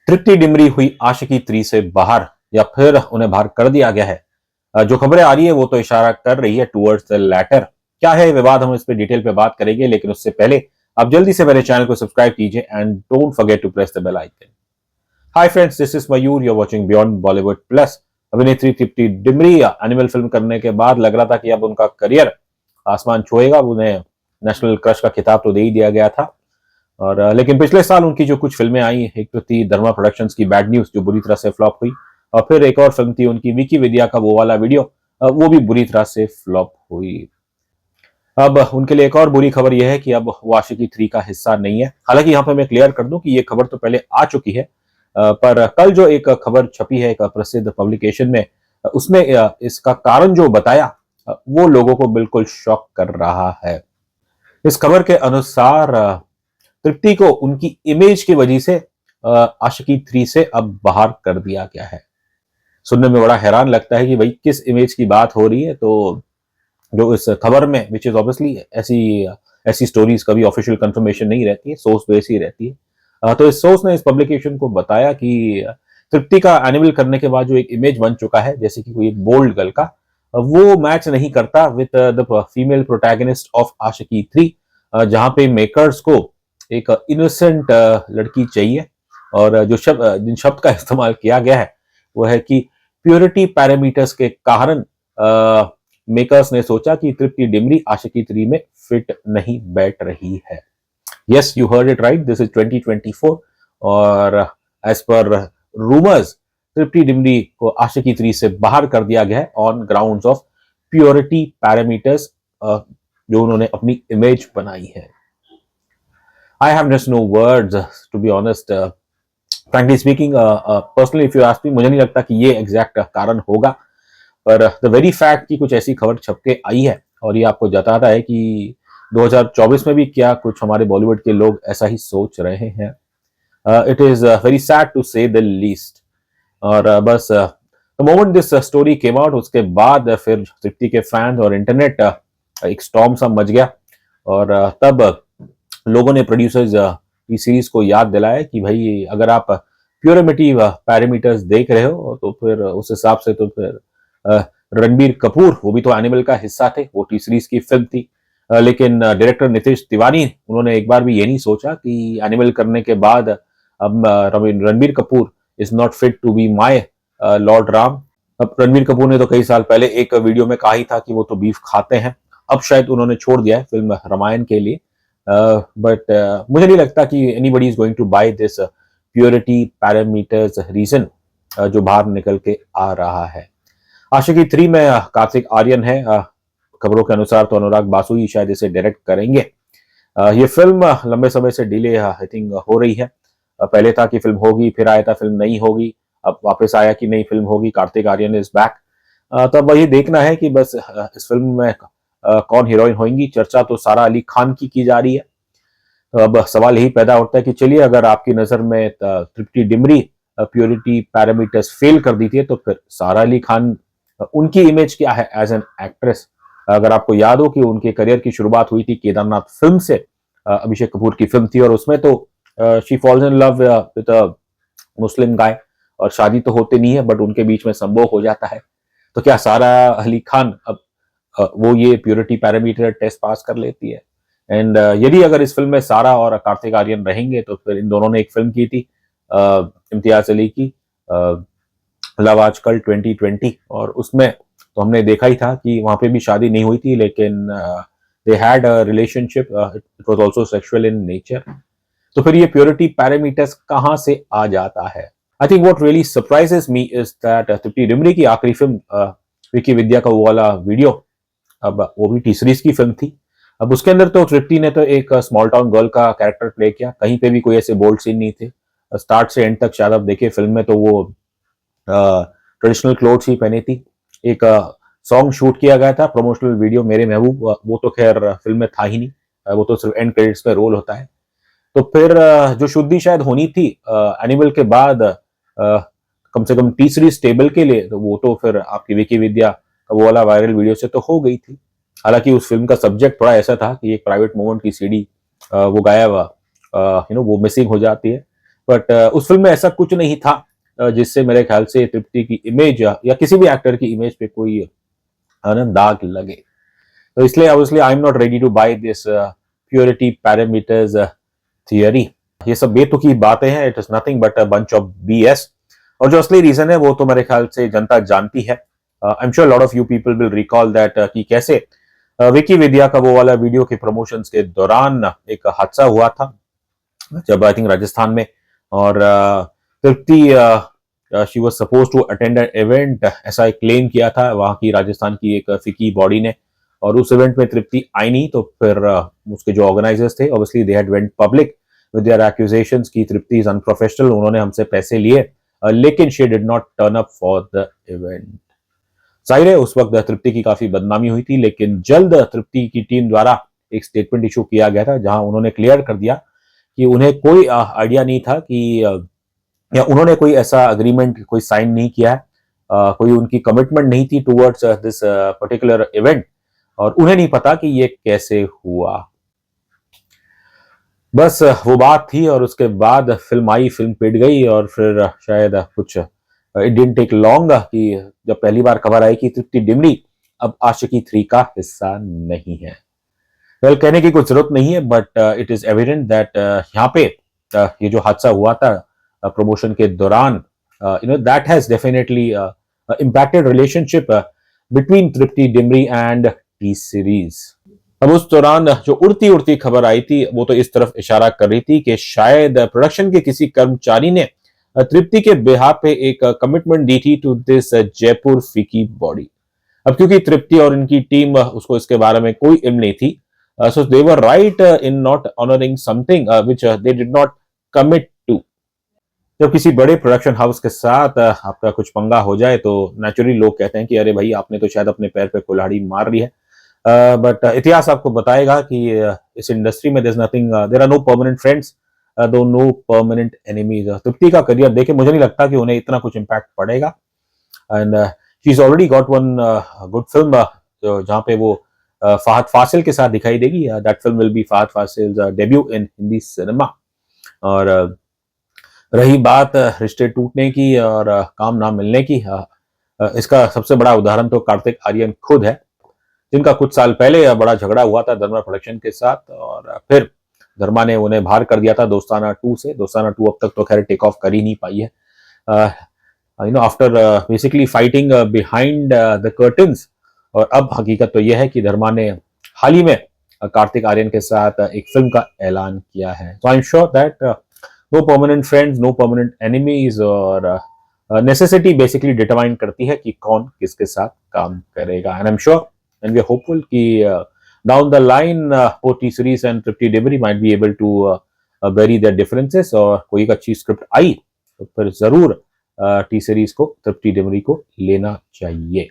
तृप्ति डिमरी हुई आशिकी 3 से बाहर या फिर उन्हें बाहर कर दिया गया है। जो खबरें आ रही है वो तो इशारा कर रही है टुवर्ड्स द लैटर। क्या है विवाद, हम इस पे डिटेल पे बात करेंगे, लेकिन उससे पहले आप जल्दी से मेरे चैनल को सब्सक्राइब कीजिए and don't forget to press the bell icon. Hi friends, this is Mayur, you are watching beyond Bollywood plus. अभिनेत्री तृप्ति डिमरी एनिमल फिल्म करने के बाद लग रहा था कि अब उनका करियर आसमान छुएगा। उन्हें नेशनल क्रश का खिताब तो दे ही दिया गया था, और लेकिन पिछले साल उनकी जो कुछ फिल्में आई, एक तो थी धर्मा प्रोडक्शंस की बैड न्यूज जो बुरी तरह से फ्लॉप हुई, और फिर एक और फिल्म थी उनकी विकी विद्या का वो वाला वीडियो, वो भी बुरी तरह से फ्लॉप हुई। अब उनके लिए एक और बुरी खबर यह है कि अब वो आशिकी 3 का हिस्सा नहीं है। हालांकि यहाँ पे मैं क्लियर कर दूं कि ये खबर तो पहले आ चुकी है, पर कल जो एक खबर छपी है एक प्रसिद्ध पब्लिकेशन में, उसमें इसका कारण जो बताया, वो लोगों को बिल्कुल शॉक कर रहा है। इस खबर के अनुसार तृप्ति को उनकी इमेज की वजह से आशिकी 3 से अब बाहर कर दिया गया है। सुनने में बड़ा हैरान लगता है कि भाई किस इमेज की बात हो रही है। तो जो इस खबर में, विच इज ऑब्वियसली, ऐसी ऐसी स्टोरीज कभी ऑफिशियल कंफर्मेशन नहीं रहती है, सोर्स बेस ही रहती है। तो इस सोर्स ने इस पब्लिकेशन को बताया कि तृप्ति का एनिमल करने के बाद जो एक इमेज बन चुका है, जैसे कि कोई एक बोल्ड गर्ल का, वो मैच नहीं करता with the female protagonist of Aashiqui 3, जहां पे मेकर्स को एक इनोसेंट लड़की चाहिए। और जो जिन शब्द का इस्तेमाल किया गया है वो है कि प्योरिटी पैरामीटर्स के कारण मेकर्स ने सोचा कि तृप्ति डिमरी आशिकी 3 में फिट नहीं बैठ रही है। Yes, you heard it right, this is 2024, और एज पर रूमर्स तृप्ति डिमरी को आशिकी 3 से बाहर कर दिया गया है on grounds of purity parameters, जो उन्होंने अपनी इमेज बनाई है। I have just no words, to be honest. Frankly speaking, personally, if you ask me, मुझे नहीं लगता कि ये एग्जैक्ट कारण होगा, पर द वेरी फैक्ट कि कुछ ऐसी खबर छप के आई है और ये आपको जताता है कि 2024 में भी क्या कुछ हमारे बॉलीवुड के लोग ऐसा ही सोच रहे हैं। It is very sad to say the least. और बस the moment this story came out, उसके बाद फिर तृप्ति के फैंस और इंटरनेट एक स्टॉर्म सा मच गया, और तब लोगों ने प्रोड्यूसर्स की सीरीज को याद दिलाया कि भाई अगर आप प्योरिटी पैरामीटर्स देख रहे हो तो फिर उस हिसाब से तो फिर रणबीर कपूर, वो भी तो एनिमल का हिस्सा थे, वो टी सीरीज की फिल्म थी। लेकिन डायरेक्टर नितेश तिवारी, उन्होंने एक बार भी ये नहीं सोचा कि एनिमल करने के बाद अब Ranbir Kapoor is not fit to be my lord Ram. अब रणबीर कपूर ने तो कई साल पहले एक वीडियो में कहा ही था कि वो तो बीफ खाते हैं। अब शायद उन्होंने छोड़ दिया है फिल्म रामायण के लिए, बट मुझे नहीं लगता कि anybody is going to buy this purity parameters reason जो बाहर निकल के आ रहा है। आशिकी 3 में कार्तिक आर्यन है, खबरों के अनुसार तो अनुराग बासु ही शायद इसे डायरेक्ट करेंगे। ये फिल्म लंबे समय से डिले आई थिंक हो रही है। पहले था कि फिल्म होगी, फिर आया था फिल्म नहीं होगी, अब वापस आया कि नहीं फिल्म होगी, कार्तिक आर्यन इज बैक। तो अब वही देखना है कि बस इस फिल्म में कौन हीरोइन होंगी। चर्चा तो सारा अली खान की जा रही है। तो अब सवाल यही पैदा होता है कि चलिए, अगर आपकी नजर में तृप्ति डिमरी प्योरिटी पैरामीटर्स फेल कर दी थी, तो फिर सारा अली खान, उनकी इमेज क्या है एज एन एक्ट्रेस। अगर आपको याद हो कि उनके करियर की शुरुआत हुई थी केदारनाथ फिल्म से, अभिषेक कपूर की फिल्म थी, और उसमें तो she falls in love with a Muslim guy, और शादी तो होती नहीं है बट उनके बीच में संभोग हो जाता है। तो क्या सारा अली खान अब वो ये प्योरिटी पैरामीटर टेस्ट पास कर लेती है? एंड यदि अगर इस फिल्म में सारा और कार्तिक आर्यन रहेंगे, तो फिर इन दोनों ने एक फिल्म की थी इम्तियाज अली की, लव आजकल 2020, और उसमें तो हमने देखा ही था कि वहां पे भी शादी नहीं हुई थी, लेकिन they had a relationship, it was also sexual in nature. तो फिर ये प्योरिटी पैरामीटर्स कहां से आ जाता है? I think what really surprises me is that Tripti Dimri की आखिरी फिल्म विकी विद्या का वो वाला वीडियो, अब वो भी टी सीरीज की फिल्म थी। अब उसके अंदर तो तृप्ति ने तो एक स्मॉल टाउन गर्ल का कैरेक्टर प्ले किया, कहीं पे भी कोई ऐसे बोल्ड सीन नहीं थे। स्टार्ट से एंड तक शायद आप देखिए फिल्म में तो वो ट्रेडिशनल क्लोथ्स ही पहनी थी। एक सॉन्ग शूट किया गया था, प्रमोशनल वीडियो मेरे महबूब, वो तो खैर फिल्म में था ही नहीं, वो तो सिर्फ एंड क्रेडिट्स में रोल होता है। तो फिर जो शुद्धि शायद होनी थी एनिमल के बाद कम से कम तीसरी स्टेबल के लिए, तो वो तो फिर आपकी विकी विद्या का वो वाला वायरल वीडियो से तो हो गई थी। हालांकि उस फिल्म का सब्जेक्ट थोड़ा ऐसा था कि एक प्राइवेट मोमेंट की सीडी वो गायब, वो मिसिंग हो जाती है। बट उस फिल्म में ऐसा कुछ नहीं था जिससे मेरे ख्याल से तृप्ति की इमेज या किसी भी एक्टर की इमेज पे कोई दाग लगे। तो इसलिए obviously I am not ready to buy this purity parameters theory. ये सब बेतुकी बातें हैं, it is nothing but a bunch of BS. और जो असली रीजन है वो तो मेरे ख्याल से जनता जानती है। आई am sure lot of you people will recall that कि कैसे विकी विद्या का वो वाला वीडियो के प्रमोशंस के दौरान एक हादसा हुआ था जब आई थिंक राजस्थान में, और Tripti she was suppose to attend an event, ऐसा एक क्लेम किया था वहां की राजस्थान की एक फिकी बॉडी ने, और उस इवेंट में तृप्ति आई नहीं। तो फिर उसके जो ऑर्गेनाइजर्स थे obviously they had went public with their accusations कि तृप्ति इज अनप्रोफेशनल, उन्होंने हमसे पैसे लिए लेकिन she did not turn up for the event. जाहिर है उस वक्त तृप्ति की काफी बदनामी हुई थी, लेकिन जल्द तृप्ति की टीम द्वारा एक स्टेटमेंट इशू किया गया था जहां उन्होंने क्लियर कर दिया कि उन्हें कोई आइडिया नहीं था कि या उन्होंने कोई ऐसा अग्रीमेंट कोई साइन नहीं किया है, कोई उनकी कमिटमेंट नहीं थी टुवर्ड्स दिस पर्टिकुलर इवेंट, और उन्हें नहीं पता कि ये कैसे हुआ। बस वो बात थी और उसके बाद फिल्म आई, फिल्म पिट गई, और फिर शायद कुछ इट डिडंट टेक लॉन्ग कि जब पहली बार खबर आई कि तृप्ति डिमरी अब आशिकी 3 का हिस्सा नहीं है। वेल, कहने की कुछ जरूरत नहीं है, but it is evident that यहाँ पे ये जो हादसा हुआ था प्रमोशन के दौरान, that has definitely impacted relationship between Tripti Dimri and T series. अब उस दौरान जो उड़ती उड़ती खबर आई थी वो तो इस तरफ इशारा कर रही थी कि शायद प्रोडक्शन के किसी कर्मचारी ने तृप्ति के बिहाफ पे एक कमिटमेंट दी थी टू दिस जयपुर फीकी बॉडी। अब क्योंकि तृप्ति और इनकी टीम उसको इसके बारे में कोई इल्म नहीं थी, so they were right in not honouring something which they did not commit to. जब किसी बड़े प्रोडक्शन हाउस के साथ आपका कुछ पंगा हो जाए तो नेचुरली लोग कहते हैं कि अरे भाई आपने तो शायद अपने पैर पे कुल्हाड़ी मार ली है। बट इतिहास आपको बताएगा कि इस इंडस्ट्री में there are no permanent friends, though no permanent enemies. Tripti का करियर देखे मुझे नहीं लगता कि उन्हें इतना कुछ इम्पैक्ट पड़ेगा, and she is already got one good film जहां पे वो फहद फासिल के साथ दिखाई देगी। That film will be Fahadh Faasil debut in Hindi cinema. और रही बात रिश्ते टूटने की और काम ना मिलने की, इसका सबसे बड़ा उदाहरण तो कार्तिक आर्यन खुद है, जिनका कुछ साल पहले बड़ा झगड़ा हुआ था धर्मा प्रोडक्शन के साथ, और फिर धर्मा ने उन्हें बाहर कर दिया था दोस्ताना 2 से। दोस्ताना 2 अब तक तो खैर टेक ऑफ कर ही नहीं पाई है, after basically fighting behind the curtains. और अब हकीकत तो यह है कि धर्मा ने हाल ही में कार्तिक आर्यन के साथ एक फिल्म का ऐलान किया है। So I am sure that no permanent friends, no permanent enemies, और नेसेसिटी बेसिकली डिटरमाइन करती है कि कौन किसके साथ काम करेगा। And I am sure and we are hopeful कि down the line both T series and Tripti Dimri might be able to bury their differences, और कोई एक अच्छी स्क्रिप्ट आई तो फिर जरूर टी सीरीज को तृप्ति डिमरी को लेना चाहिए।